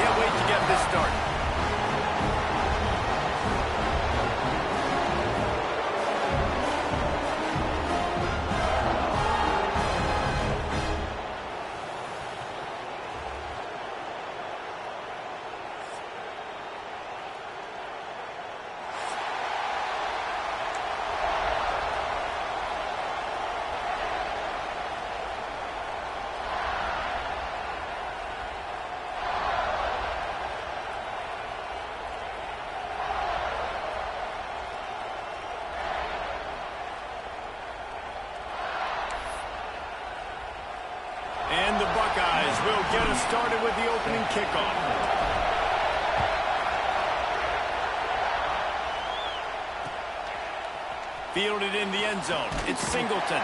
can't wait to get this started. And the Buckeyes will get us started with the opening kickoff. Fielded in the end zone. It's Singleton.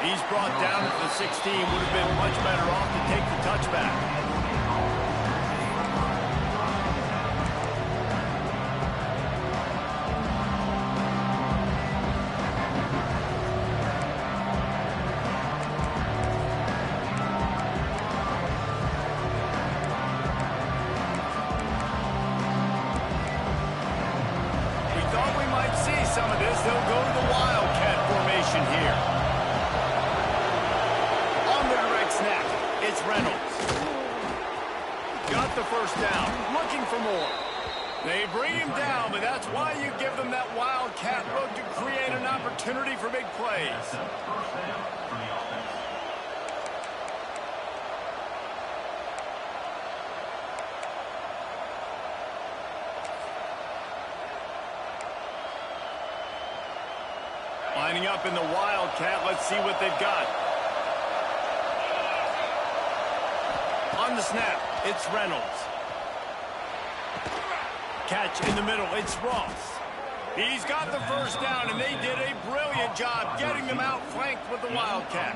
He's brought down at the 16. Would have been much better off to take the touchback. Some of this, they'll go to the Wildcat formation here. On the direct snap, it's Reynolds. Got the first down, looking for more. They bring him down, but that's why you give them that Wildcat look to create an opportunity for big plays. Lining up in the Wildcat. Let's see what they've got. On the snap, it's Reynolds. Catch in the middle, it's Ross. He's got the first down, and they did a brilliant job getting them outflanked with the Wildcat.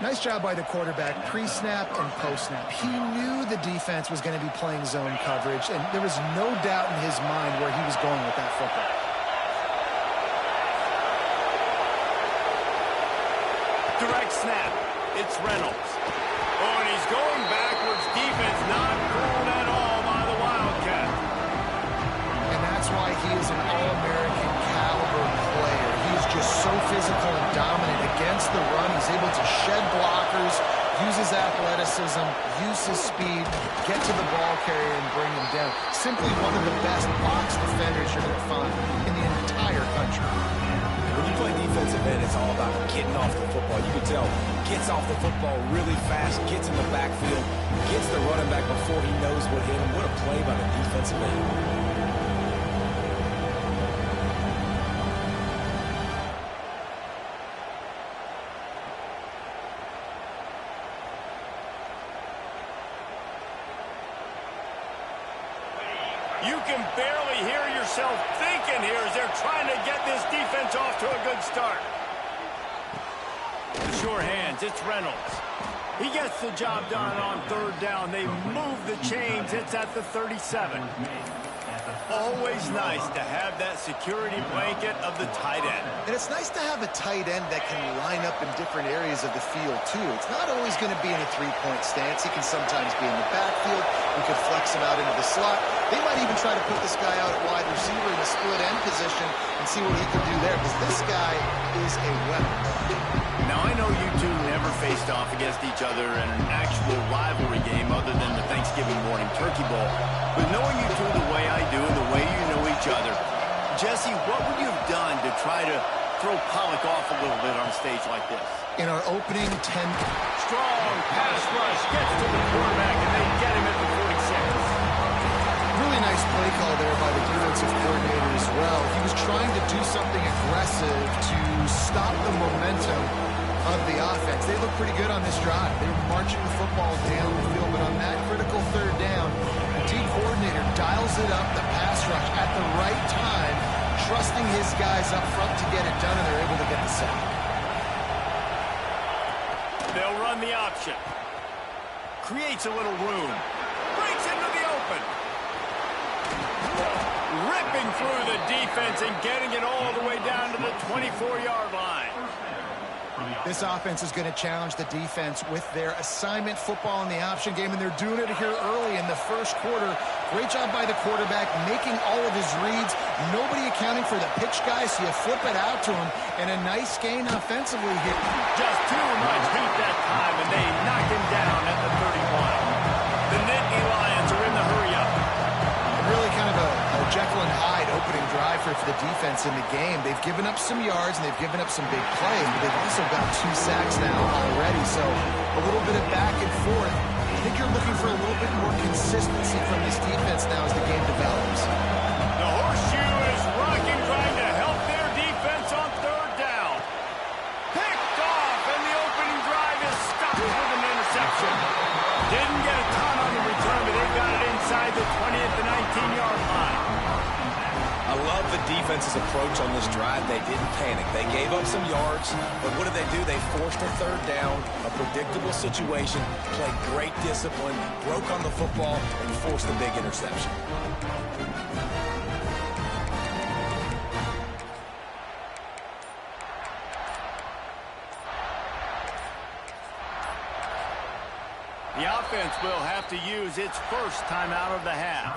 Nice job by the quarterback, pre-snap and post-snap. He knew the defense was going to be playing zone coverage, and there was no doubt in his mind where he was going with that football. Direct snap. It's Reynolds. Oh, and he's going backwards. Defense not fooled at all by the Wildcat. And that's why he is an All-American caliber player. He is just so physical and dominant against the run. He's able to shed blockers, use his athleticism, use his speed, get to the ball carrier and bring him down. Simply one of the best box defenders you're going to find in the entire country. When you play defensive end, it's all about getting off the football. You can tell, gets off the football really fast, gets in the backfield, gets the running back before he knows what hit him. What a play by the defensive end. You can barely hear yourself thinking here as they're trying to get this defense off to a good start. The sure hands, it's Reynolds. He gets the job done on third down. They move the chains. It's at the 37. Always nice to have that security blanket of the tight end. And it's nice to have a tight end that can line up in different areas of the field, too. It's not always going to be in a three-point stance. He can sometimes be in the backfield. We could flex him out into the slot. They might even try to put this guy out at wide receiver in a split end position and see what he can do there, because this guy is a weapon. Now, I know you two never faced off against each other in an actual rivalry game other than the Thanksgiving morning turkey bowl. But knowing you two the way I do and the way you know each other, Jesse, what would you have done to try to throw Pollock off a little bit on a stage like this? In our opening 10... Strong pass rush gets to the quarterback, and they get him at the 46. Really nice play call there by the defensive coordinator as well. He was trying to do something aggressive to stop the momentum of the offense. They looked pretty good on this drive. They were marching the football down the field, but on that critical third down, the D coordinator dials it up, the pass rush at the right time, trusting his guys up front to get it done, and they're able to get the sack. They'll run the option. Creates a little room. Breaks into the open. Ripping through the defense and getting it all the way down to the 24-yard line. This offense is going to challenge the defense with their assignment football in the option game, and they're doing it here early in the first quarter. Great job by the quarterback, making all of his reads. Nobody accounting for the pitch guy, so you flip it out to him, and a nice gain offensively here. Just too much heat that time, and they knock him down at the 31. The Nittany Lions are in the hurry-up. Really kind of a Jekyll and Hyde opening drive for the defense in the game. They've given up some yards and they've given up some big plays, but they've also got 2 sacks now already, so a little bit of back and forth. I think you're looking for a little bit more consistency from this defense now as the game develops. The horseshoe is rocking, trying to help their defense on 3rd down. Picked off, and the opening drive is stopped with an interception. Didn't get a ton on the return, but they got it inside the 20 at the 19-yard line. I love the defense's approach on this drive. They didn't panic. They gave up some yards, but what did they do? They forced a 3rd down, a predictable situation, played great discipline, broke on the football, and forced a big interception. The offense will have to use its first timeout of the half.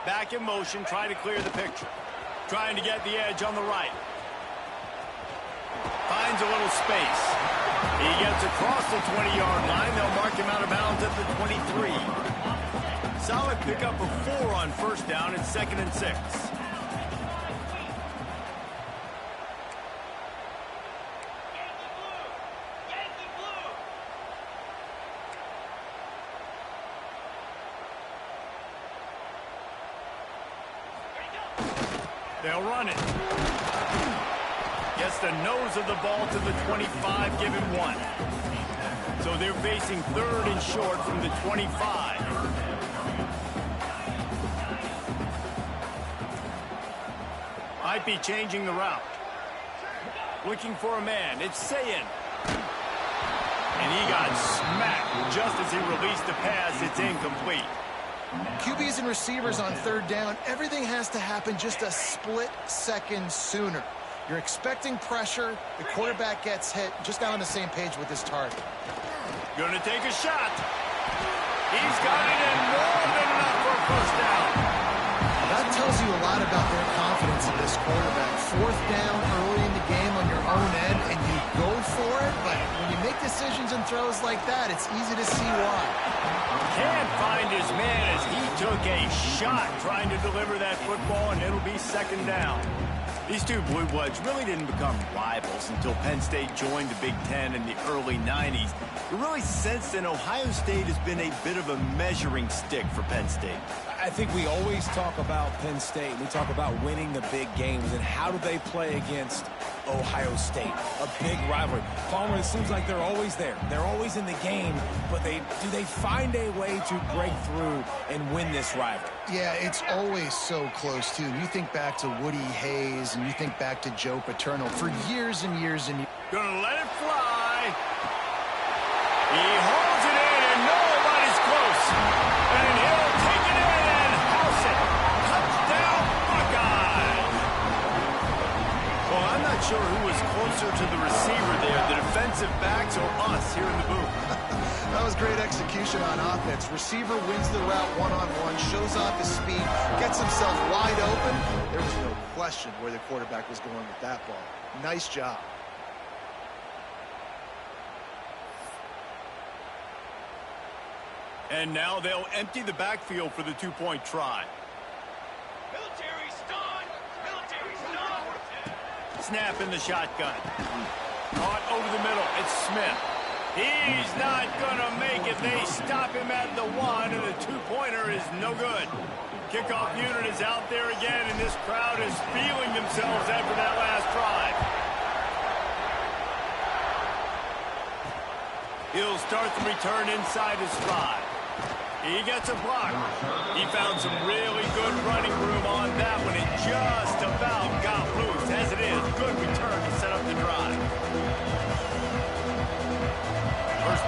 Back in motion, trying to clear the picture. Trying to get the edge on the right. Finds a little space. He gets across the 20-yard line. They'll mark him out of bounds at the 23. Solid pickup of 4 on 1st down. It's 2nd and 6. They'll run it. Gets the nose of the ball to the 25, give him 1. So they're facing 3rd and short from the 25. Might be changing the route. Looking for a man. It's Sayin. And he got smacked just as he released the pass. It's incomplete. QBs and receivers on 3rd down, everything has to happen just a split second sooner. You're expecting pressure, the quarterback gets hit, just not on the same page with his target. Gonna take a shot. He's got it in more than enough for a 1st down. That tells you a lot about their confidence in this quarterback. 4th down early in the game on your own end, and you go for it, but when you make decisions and throws like that, it's easy to see why. Can't find his man as he took a shot trying to deliver that football, and it'll be 2nd down. These two Blue Bloods really didn't become rivals until Penn State joined the Big Ten in the early 90s. But really, since then, Ohio State has been a bit of a measuring stick for Penn State. I think we always talk about Penn State. We talk about winning the big games, and how do they play against Ohio State? A big rivalry. Palmer, it seems like they're always there. They're always in the game, but do they find a way to break through and win this rivalry? Yeah, it's always so close, too. You think back to Woody Hayes, and you think back to Joe Paterno for years and years and years. Gonna let it fly. He holds it in, and nobody's close. And he'll take it in and house it. Touchdown, Buckeyes. Well, I'm not sure who was closer to the receiver there, the defensive backs or us here in the booth. That was great execution on offense. Receiver wins the route one-on-one, shows off his speed, gets himself wide open. There was no question where the quarterback was going with that ball. Nice job. And now they'll empty the backfield for the 2-point try. Military stun! Military stun! Snap in the shotgun. Caught over the middle. It's Smith. He's not going to make it. They stop him at the 1, and the 2-pointer is no good. Kickoff unit is out there again, and this crowd is feeling themselves after that last drive. He'll start the return inside his 5. He gets a block. He found some really good running room on that one. It just about got loose. As it is, good return to set up the drive.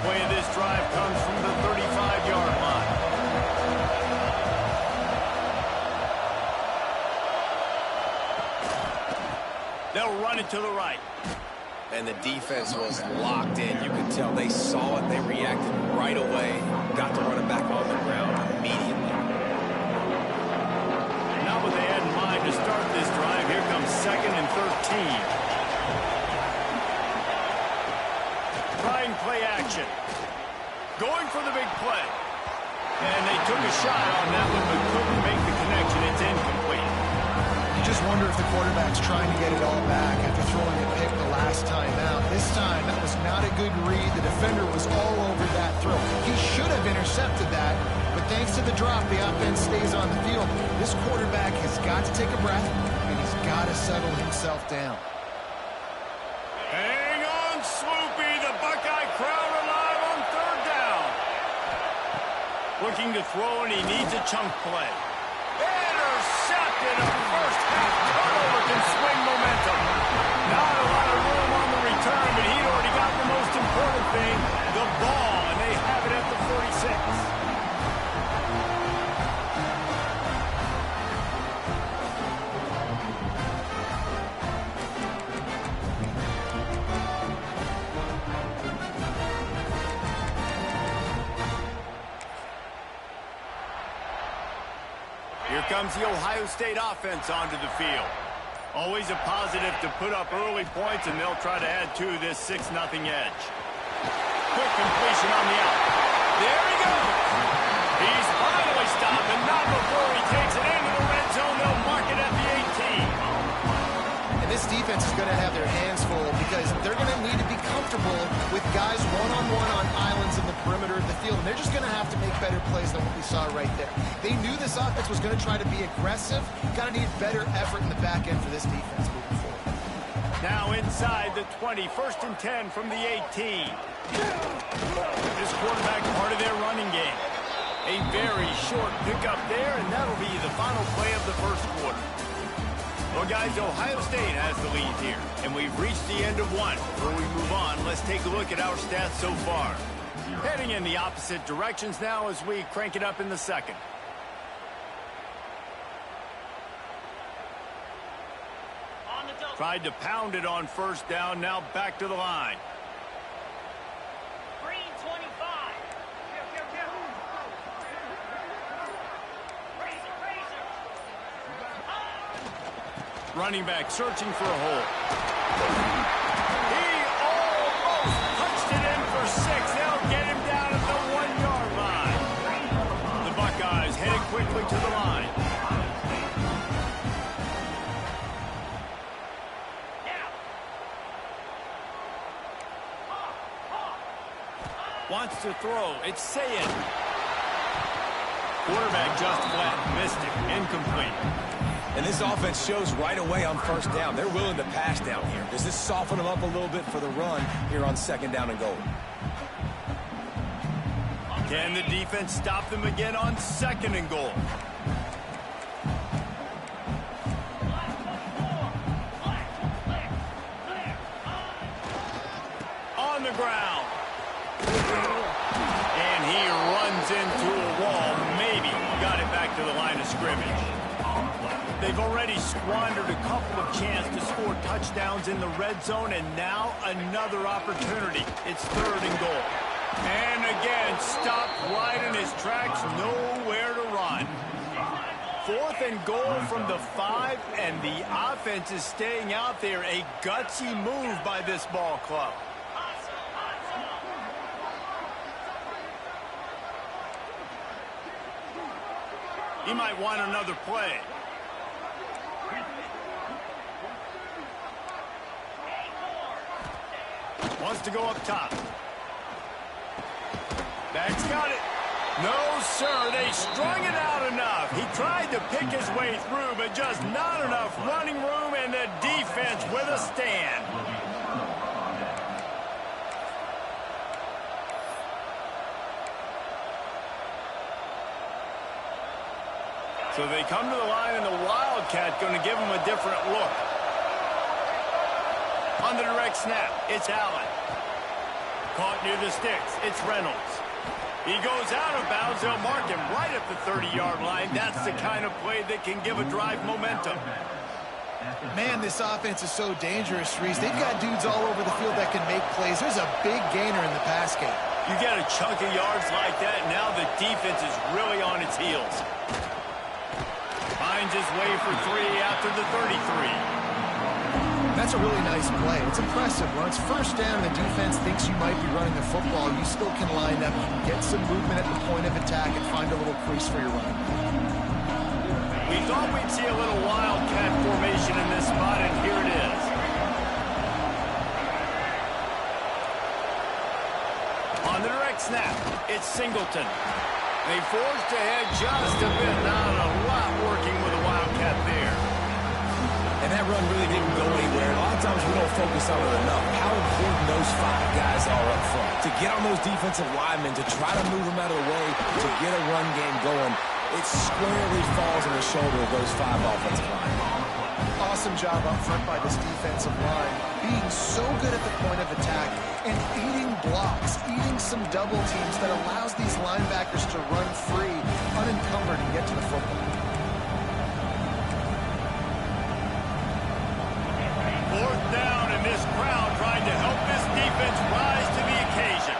play of this drive comes from the 35-yard line. They'll run it to the right. And the defense was locked in. You could tell they saw it. They reacted right away. Got the running back on the ground immediately. Not what they had in mind to start this drive. Here comes 2nd and 13. Trying play action. Going for the big play. And they took a shot on that one, but couldn't make the connection. It's incomplete. You just wonder if the quarterback's trying to get it all back after throwing a pick the last time out. This time, that was not a good read. The defender was all over that throw. He should have intercepted that, but thanks to the drop, the offense stays on the field. This quarterback has got to take a breath, and he's got to settle himself down. Hang on, Swoopy. The Buckeye crowd alive on 3rd down. Looking to throw, and he needs a chunk play. Intercepted. A first-half turnover can swing momentum. Not a lot of room on the return, but he'd already got the most important thing, the ball, and they have it at the 46. Here comes the Ohio State offense onto the field. Always a positive to put up early points, and they'll try to add to this 6-0 edge. Quick completion on the out. There he goes. He's finally stopped, and not before he takes it into the red zone. They'll mark it at the 18. And this defense is going to have their hands full because they're going to need to be comfortable with guys one-on-one on islands in the perimeter of the field. And they're just going to have to make better plays than what we saw right there. They knew this offense was going to try to be aggressive. Got to need better effort in the back end for this defense moving forward. Now inside the 20, 1st and 10 from the 18. This quarterback part of their running game. A very short pickup there, and that'll be the final play of the first quarter. Well, guys, Ohio State has the lead here, and we've reached the end of one. Before we move on, let's take a look at our stats so far. Heading in the opposite directions now as we crank it up in the second. Tried to pound it on 1st down, now back to the line. Green 25. Running back searching for a hole. He almost punched it in for 6. They'll get him down at the 1-yard line. The Buckeyes headed quickly to the line. Wants to throw. It's Sayin. Quarterback just flat. Missed it. Incomplete. And this offense shows right away on 1st down. They're willing to pass down here. Does this soften them up a little bit for the run here on 2nd down and goal? Can the defense stop them again on 2nd and goal? On the ground. And he runs into a wall. Maybe got it back to the line of scrimmage. They've already squandered a couple of chances to score touchdowns in the red zone, and now another opportunity. It's 3rd and goal. And again, stopped right in his tracks, nowhere to run. 4th and goal from the 5, and the offense is staying out there. A gutsy move by this ball club. He might want another play. Wants to go up top. That's got it. No, sir. They strung it out enough. He tried to pick his way through, but just not enough running room, and the defense with a stand. So they come to the line, and the Wildcat going to give them a different look. On the direct snap, it's Allen. Caught near the sticks. It's Reynolds. He goes out of bounds. They'll mark him right at the 30-yard line. That's the kind of play that can give a drive momentum. Man, this offense is so dangerous, Reese. They've got dudes all over the field that can make plays. There's a big gainer in the pass game. You get a chunk of yards like that, now the defense is really on its heels. Finds his way for 3 after the 33. That's a really nice play. It's impressive. When it's first down and the defense thinks you might be running the football, you still can line up, you can get some movement at the point of attack and find a little crease for your run. We thought we'd see a little wildcat formation in this spot, and here it is. On the direct snap, it's Singleton. They forced ahead just a bit. Not a lot working with a wildcat there. And that run really didn't go anywhere. A lot of times we don't focus on it enough. How important those 5 guys are up front. To get on those defensive linemen, to try to move them out of the way, to get a run game going, it squarely falls on the shoulder of those 5 offensive linemen. Awesome job up front by this defensive line. Being so good at the point of attack and eating blocks, eating some double teams that allows these linebackers to run free, unencumbered, and get to the football. Fourth down, and this crowd trying to help this defense rise to the occasion.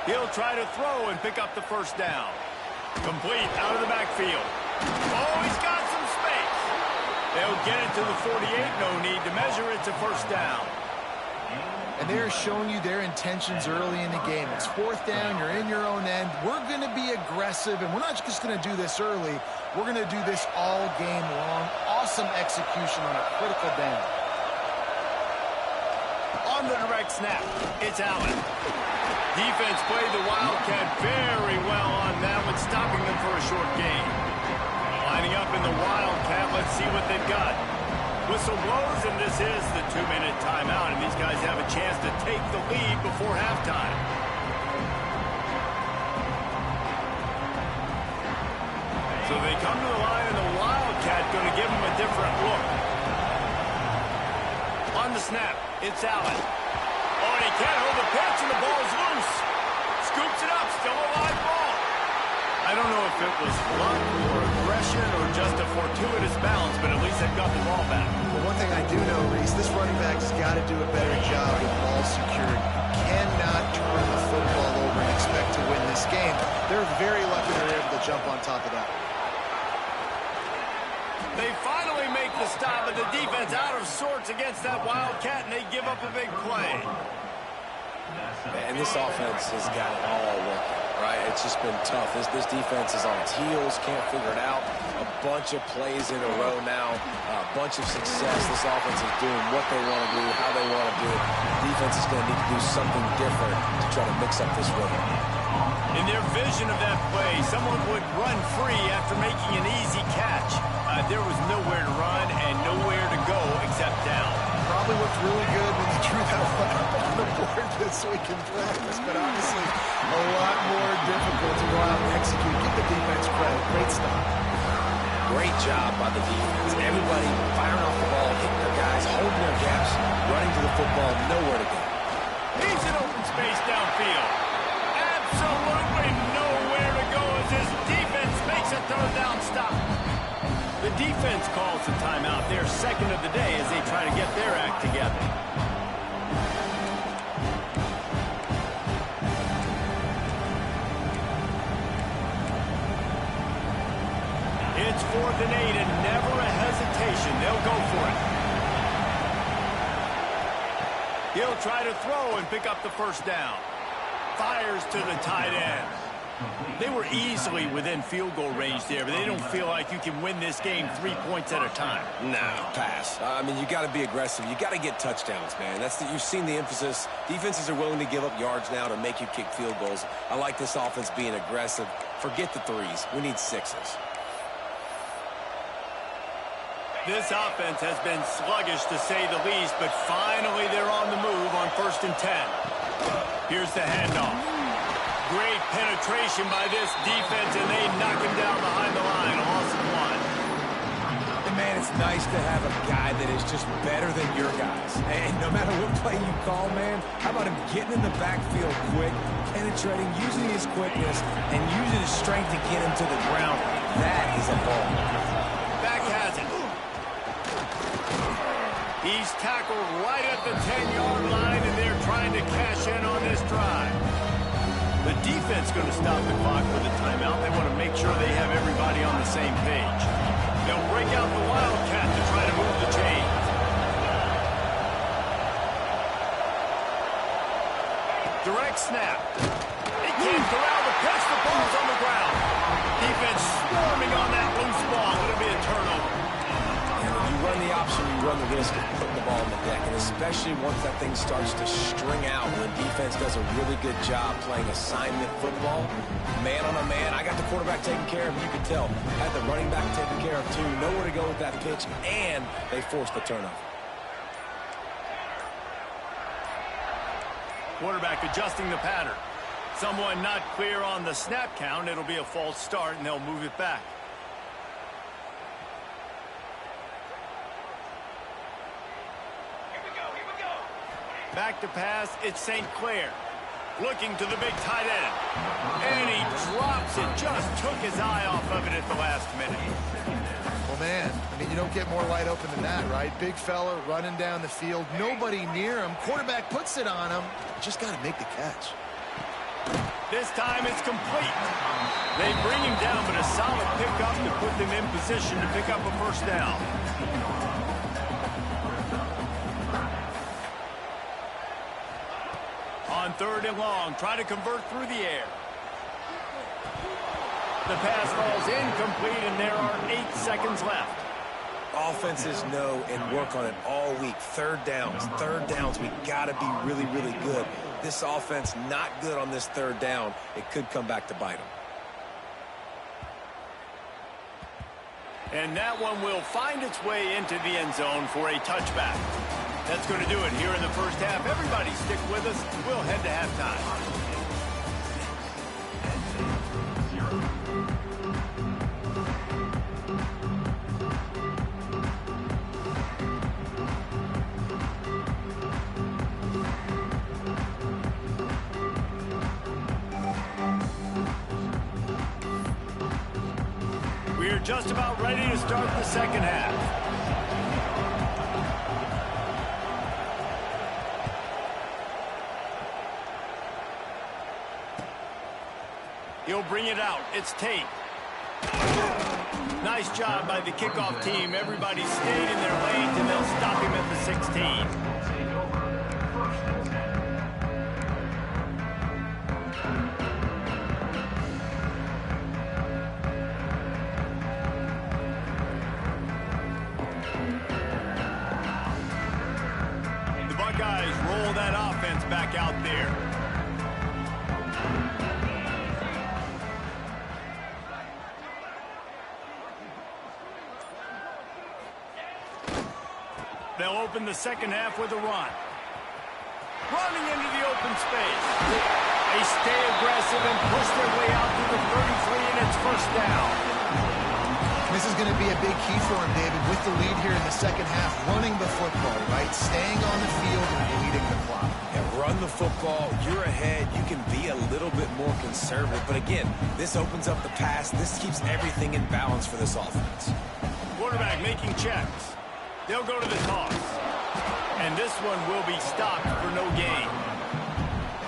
He'll try to throw and pick up the first down. Complete out of the backfield. Oh, he's got some space. They'll get it to the 48. No need to measure. It's a first down. And they're showing you their intentions early in the game. It's fourth down. You're in your own end. We're going to be aggressive, and we're not just going to do this early. We're going to do this all game long. Awesome execution on a critical down. On the direct snap, it's Allen. Defense played the Wildcat very well on that one, stopping them for a short gain. Lining up in the Wildcat, let's see what they've got. Whistle blows, and this is the 2-minute timeout, and these guys have a chance to take the lead before halftime. So they come to the line, and the Wildcat going to give them a different look. On the snap, it's Allen. Oh, and he can't hold the pitch, and the ball's loose. Scoops it up, still a live ball. I don't know if it was luck or aggression or just a fortuitous bounce, but at least they've got the ball back. Well, one thing I do know, Reese, this running back has got to do a better job with ball security. You cannot turn the football over and expect to win this game. They're very lucky they're able to jump on top of that. They finally make the stop, but the defense out of sorts against that Wildcat, and they give up a big play. And this offense has got it all working, right? It's just been tough. This defense is on its heels, can't figure it out. A bunch of plays in a row now, a bunch of success. This offense is doing what they want to do, how they want to do it. The defense is going to need to do something different to try to mix up this rhythm. In their vision of that play, someone would run free after making an easy catch. There was nowhere to run and nowhere to go except down. Probably looked really good when they drew that one up on the board this week in practice, but obviously a lot more difficult to go out and execute. Give the defense credit. Great stop. Great job by the defense. Everybody firing off the ball, hitting their guys, holding their gaps, running to the football, nowhere to go. He's in open space downfield. Absolutely nowhere to go as his defense makes a third down stop. The defense calls the timeout, their second of the day, as they try to get their act together. It's 4th and 8, and never a hesitation. They'll go for it. He'll try to throw and pick up the first down. Fires to the tight end. They were easily within field goal range there, but they don't feel like you can win this game 3 points at a time. No, pass. I mean, you got to be aggressive. You got to get touchdowns, man. You've seen the emphasis. Defenses are willing to give up yards now to make you kick field goals. I like this offense being aggressive. Forget the threes. We need sixes. This offense has been sluggish, to say the least, but finally they're on the move on 1st and 10. Here's the handoff. Great penetration by this defense, and they knock him down behind the line. A loss of 1. And man, It's nice to have a guy that is just better than your guys. And no matter what play you call, man, how about him getting in the backfield quick, penetrating, using his quickness, and using his strength to get him to the ground. That is a ball. Back has it. He's tackled right at the 10-yard line, and they're trying to cash in on this drive. The defense going to stop the clock with a timeout. They want to make sure they have everybody on the same page. They'll break out the Wildcat to try to move the chains. Direct snap. He can't corral the pitch. The ball's on the ground. Defense swarming on that loose ball. It'll be a turnover. And when you run the option, you run the risk of putting the ball on the deck, and especially once that thing starts to string out, when the defense does a really good job playing assignment football, man on a man, I got the quarterback taken care of, you can tell. Had the running back taken care of too, know where to go with that pitch, and they forced the turnover. Quarterback adjusting the pattern. Someone not clear on the snap count. It'll be a false start, and they'll move it back. Back to pass, it's St. Clair. Looking to the big tight end. And he drops it. Just took his eye off of it at the last minute. Well, man, I mean, you don't get more wide open than that, right? Big fella running down the field. Nobody near him. Quarterback puts it on him. Just got to make the catch. This time it's complete. They bring him down, but a solid pickup to put them in position to pick up a first down. On 3rd and long, try to convert through the air. The pass falls incomplete, and there are 8 seconds left. Offenses know and work on it all week. Third downs. We got to be really, really good. This offense not good on this 3rd down. It could come back to bite them. And that one will find its way into the end zone for a touchback. That's going to do it here in the first half. Everybody stick with us. We'll head to halftime. We're just about ready to start the second half. He'll bring it out. It's Tate. Nice job by the kickoff team. Everybody stayed in their lanes, and they'll stop him at the 16. The Buckeyes roll that offense back out there. They'll open the second half with a run. Running into the open space. They stay aggressive and push their way out to the 33, and it's first down. This is going to be a big key for him, David, with the lead here in the second half, running the football, right? Staying on the field and bleeding the clock. Yeah, run the football. You're ahead. You can be a little bit more conservative. But again, this opens up the pass. This keeps everything in balance for this offense. Quarterback making checks. They'll go to the toss. And this one will be stopped for no gain.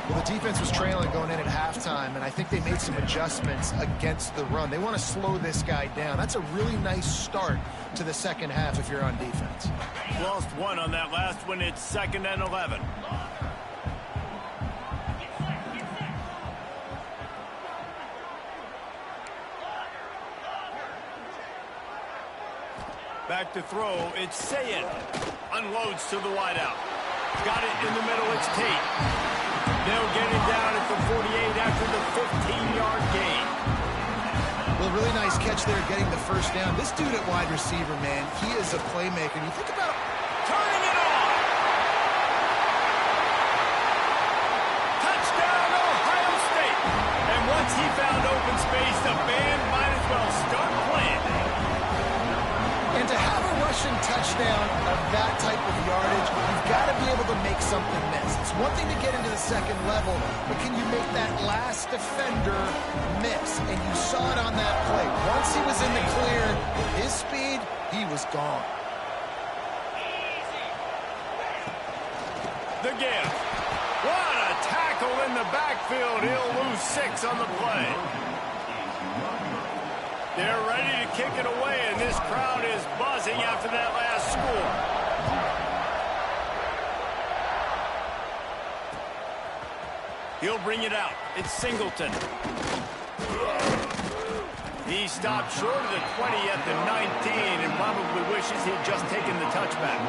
Well, the defense was trailing going in at halftime, and I think they made some adjustments against the run. They want to slow this guy down. That's a really nice start to the second half if you're on defense. Lost one on that last one. It's 2nd and 11. Back to throw, it's Sayin. Unloads to the wideout. Got it in the middle, it's Tate. They'll get it down at the 48 after the 15-yard gain. Well, really nice catch there getting the first down. This dude at wide receiver, man, he is a playmaker. You think about turning it on. Touchdown, Ohio State. And once he found open space, the band might as well start playing. And to have a rushing touchdown of that type of yardage, you've got to be able to make something miss. It's one thing to get into the second level, but can you make that last defender miss? And you saw it on that play. Once he was in the clear, with his speed, he was gone. The give. What a tackle in the backfield. He'll lose 6 on the play. They're ready to kick it away, and this crowd is buzzing after that last score. He'll bring it out. It's Singleton. He stopped short of the 20 at the 19 and probably wishes he'd just taken the touchback.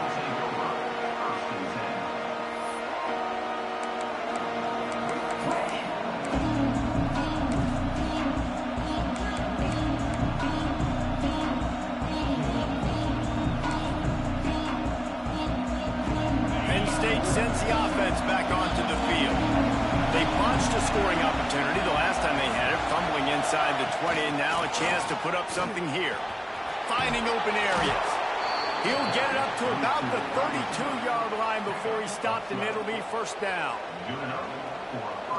Sends the offense back onto the field. They botched a scoring opportunity the last time they had it, fumbling inside the 20, and now a chance to put up something here. Finding open areas. He'll get it up to about the 32-yard line before he stopped, and it'll be first down.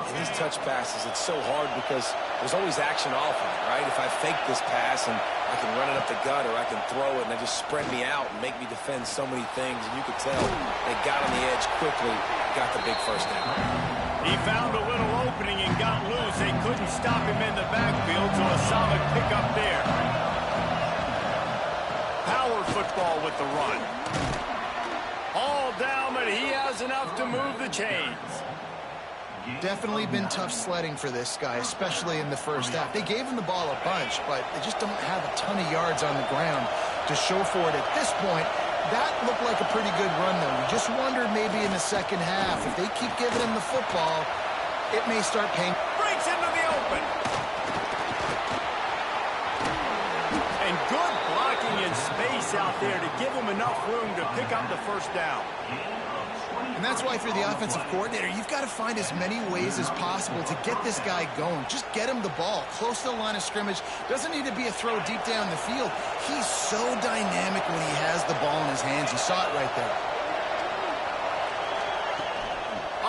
In these touch passes, it's so hard because there's always action off of it, right? If I fake this pass and I can run it up the gut or I can throw it and they just spread me out and make me defend so many things, and you could tell they got on the edge quickly, got the big first down. He found a little opening and got loose. They couldn't stop him in the backfield, so a solid pickup there. Power football with the run. All down, but he has enough to move the chains. Definitely been tough sledding for this guy, especially in the first half. They gave him the ball a bunch, but they just don't have a ton of yards on the ground to show for it at this point. That looked like a pretty good run, though. You just wonder maybe in the second half, if they keep giving him the football, it may start paying. Breaks into the open. And good blocking in space out there to give him enough room to pick up the first down. And that's why for the offensive coordinator, you've got to find as many ways as possible to get this guy going. Just get him the ball close to the line of scrimmage. Doesn't need to be a throw deep down the field. He's so dynamic when he has the ball in his hands. You saw it right there.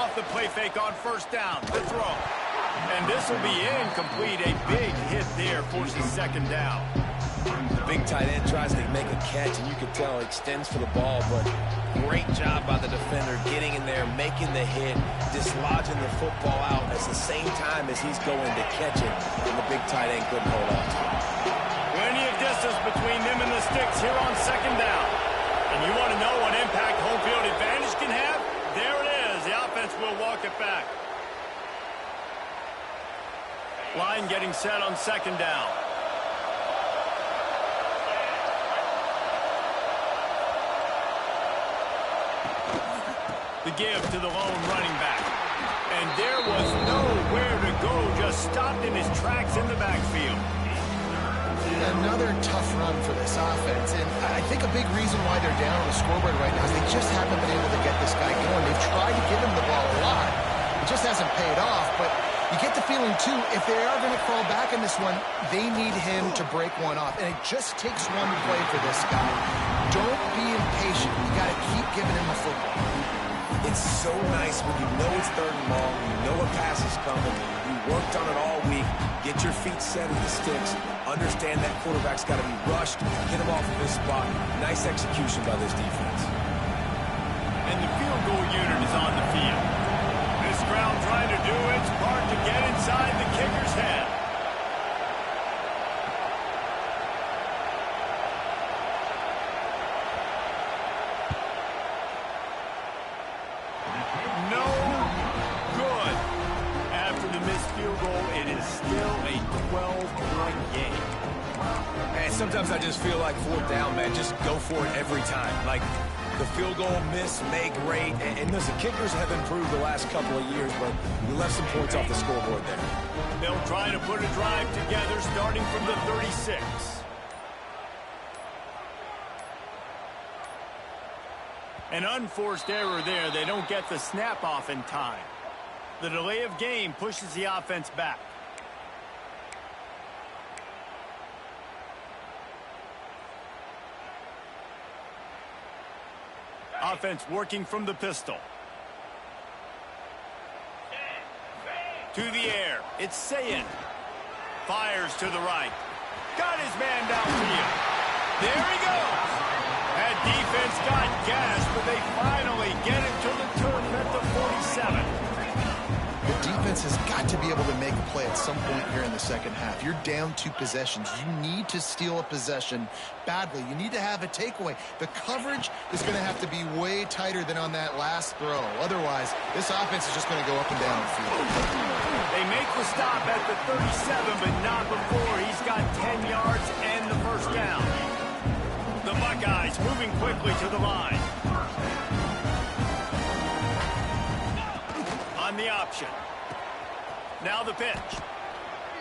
Off the play fake on first down. The throw. And this will be incomplete. A big hit there forces second down. The big tight end tries to make a catch, and you can tell he extends for the ball, but great job by the defender getting in there, making the hit, dislodging the football out at the same time as he's going to catch it, and the big tight end couldn't hold on to it. Plenty of distance between them and the sticks here on second down. And you want to know what impact home field advantage can have? There it is. The offense will walk it back. Line getting set on second down. The give to the lone running back. And there was nowhere to go, just stopped in his tracks in the backfield. Another tough run for this offense, and I think a big reason why they're down on the scoreboard right now is they just haven't been able to get this guy going. They've tried to give him the ball a lot. It just hasn't paid off, but you get the feeling, too, if they are going to fall back in this one, they need him to break one off, and it just takes one play for this guy. Don't be impatient. You got to keep giving him the football. It's so nice when you know it's third and long, you know a pass is coming, you worked on it all week, get your feet set at the sticks, understand that quarterback's got to be rushed, get him off of his spot. Nice execution by this defense. And the field goal unit is on the field. This crowd trying to do its part to get inside the kicker's head. No good. After the missed field goal, it is still a 12-point game. And sometimes I just feel like fourth down, man, just go for it every time. Like the field goal miss, make, rate, and listen, kickers have improved the last couple of years, but we left some points off the scoreboard there. They'll try to put a drive together starting from the 36. An unforced error there. They don't get the snap off in time. The delay of game pushes the offense back. Offense working from the pistol. To the air. It's Sayed. Fires to the right. Got his man downfield. There he goes. That defense got gas, but they finally get it to the turf at the 47. The defense has got to be able to make a play at some point here in the second half. You're down 2 possessions. You need to steal a possession badly. You need to have a takeaway. The coverage is going to have to be way tighter than on that last throw. Otherwise, this offense is just going to go up and down the field. They make the stop at the 37, but not before he's got 10 yards and the first down. The Buckeyes moving quickly to the line. On the option. Now the pitch.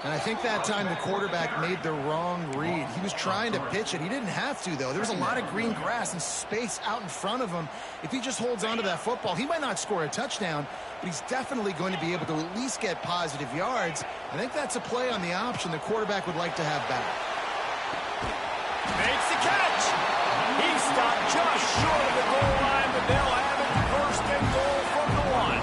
And I think that time the quarterback made the wrong read. He was trying to pitch it. He didn't have to, though. There was a lot of green grass and space out in front of him. If he just holds on to that football, he might not score a touchdown, but he's definitely going to be able to at least get positive yards. I think that's a play on the option the quarterback would like to have back. Makes the catch. He stopped just short of the goal line, but they'll have it first and goal from the 1.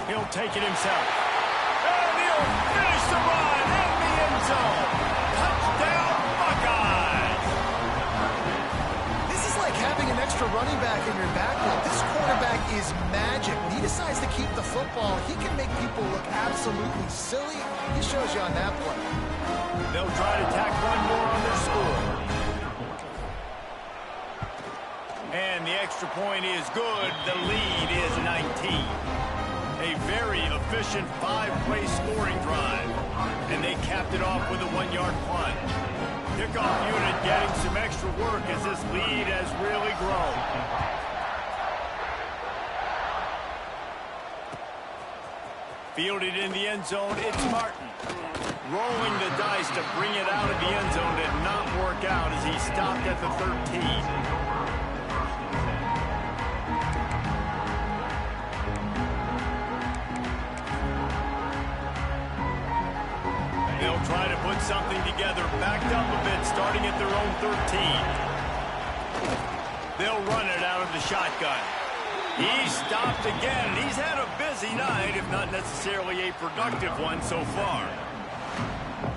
He'll take it himself. And he'll finish the run in the end zone. Touchdown, Buckeyes. This is like having an extra running back in your backfield. This quarterback is magic. When he decides to keep the football, he can make people look absolutely silly. He shows you on that play. They'll try to tack one more on their score. And the extra point is good. The lead is 19. A very efficient 5-play scoring drive. And they capped it off with a 1-yard plunge. Kickoff unit getting some extra work as this lead has really grown. Fielded in the end zone, it's Martin. Rolling the dice to bring it out of the end zone did not work out as he stopped at the 13. They'll try to put something together, backed up a bit, starting at their own 13. They'll run it out of the shotgun. He stopped again. He's had a busy night, if not necessarily a productive one so far.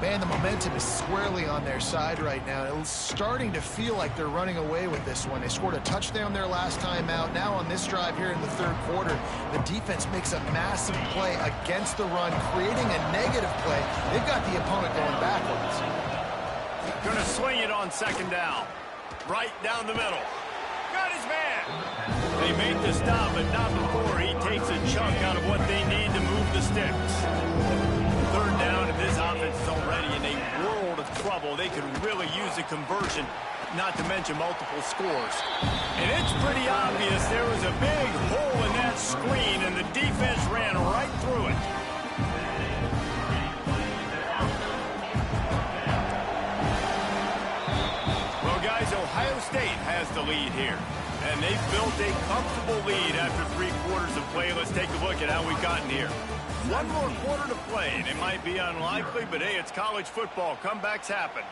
Man, the momentum is squarely on their side right now. It's starting to feel like they're running away with this one. They scored a touchdown their last time out. Now on this drive here in the third quarter, the defense makes a massive play against the run, creating a negative play. They've got the opponent going backwards. Going to swing it on second down. Right down the middle. Got his man. They made the stop, but not before he takes a chunk out of what they need to move the sticks. Third down, and this offense is already in a world of trouble. They could really use a conversion, not to mention multiple scores. And it's pretty obvious there was a big hole in that screen, and the defense ran right through it. Well, guys, Ohio State has the lead here. And they've built a comfortable lead after 3 quarters of play. Let's take a look at how we've gotten here. One more quarter to play, and it might be unlikely, but hey, it's college football. Comebacks happen.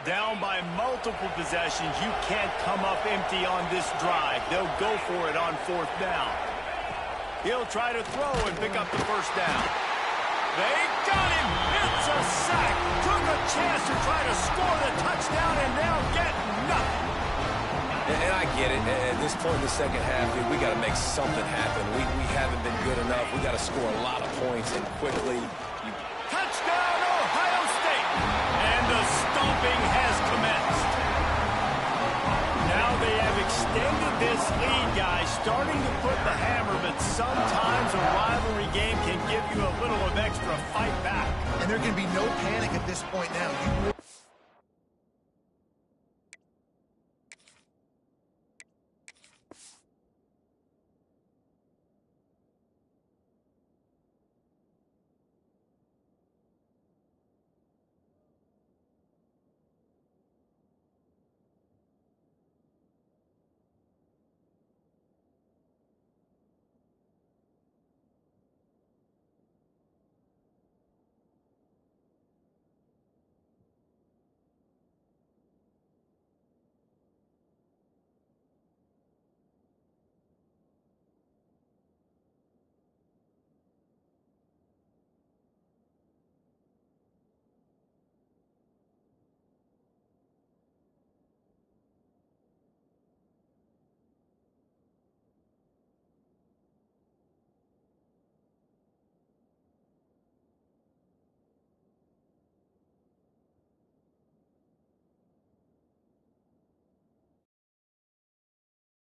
Down by multiple possessions. You can't come up empty on this drive. They'll go for it on 4th down. He'll try to throw and pick up the first down. They got him. It's a sack. Took a chance to try to score the touchdown, and they'll get nothing. And I get it. At this point in the second half, we got to make something happen. We haven't been good enough. We got to score a lot of points and quickly. Touchdown, Ohio State. And the stomping has commenced. Now they have extended this lead, guys, starting to put the hammer, but sometimes a rivalry game can give you a little of extra fight back. And there can be no panic at this point now.